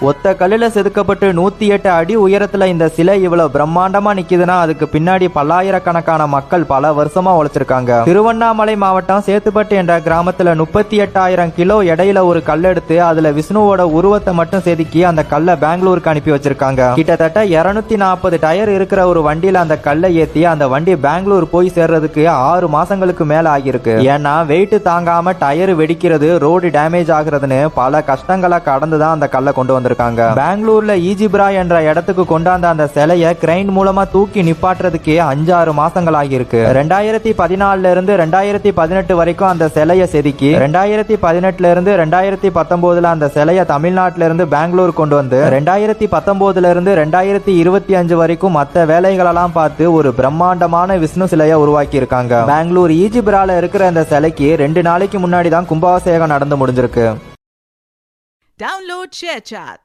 ஒத்த கல்லுல செதுக்கப்பட்டு 108 அடி உயரத்துல இந்த சிலை இவ்வளவு பிரம்மாண்டமா நிக்குதுன்னா அதுக்கு பின்னாடி பல்லாயிரக்கணக்கான மக்கள் பல வருஷமா உழைச்சிருக்காங்க. திருவண்ணாமலை மாவட்டம் சேத்துப்பட்டு என்ற கிராமத்துல 38,000 கிலோ எடையில ஒரு கல் எடுத்து அதுல விஷ்ணுவோட உருவத்தை மட்டும் செதுக்கி அந்த கல்லை பெங்களூருக்கு அனுப்பி வச்சிருக்காங்க. கிட்டத்தட்ட 240 டயர் இருக்கிற ஒரு வண்டியில அந்த கல்லை ஏத்தி அந்த வண்டி பெங்களூர் போய் சேர்றதுக்கு 6 மாசங்களுக்கு மேல ஆகியிருக்கு. ஏன்னா வெயிட் தாங்காம டயர் வெடிக்கிறது, ரோடு டேமேஜ் ஆகுறதுன்னு பல கஷ்டங்களை கடந்துதான் அந்த கல்லை கொண்டு வந்திருக்காங்க. பெங்களூர்ல ஈஜிப்ரா என்ற இடத்துக்கு கொண்டாந்த அந்த சிலையை கிரைன் மூலமா தூக்கி நிப்பாட்டுறதுக்கு 5-6 மாசங்கள் ஆகியிருக்கு. 2014 இருந்து 2018 வரைக்கும் அந்த சிலையை செதுக்கி 2018 இருந்து 2019 அந்த சிலையை தமிழ்நாட்டில இருந்து பெங்களூர் கொண்டு வந்து 2019 இருந்து 2025 வரைக்கும் மற்ற வேலைகளெல்லாம் பார்த்து ஒரு பிரம்மாண்டமான விஷ்ணு சிலையை உருவாக்கி இருக்காங்க. பெங்களூர் ஈஜிப்ரால இருக்கிற அந்த சிலைக்கு 2 நாளைக்கு முன்னாடி தான் கும்பாபிஷேகம் நடந்து முடிஞ்சிருக்கு. Download ShareChat.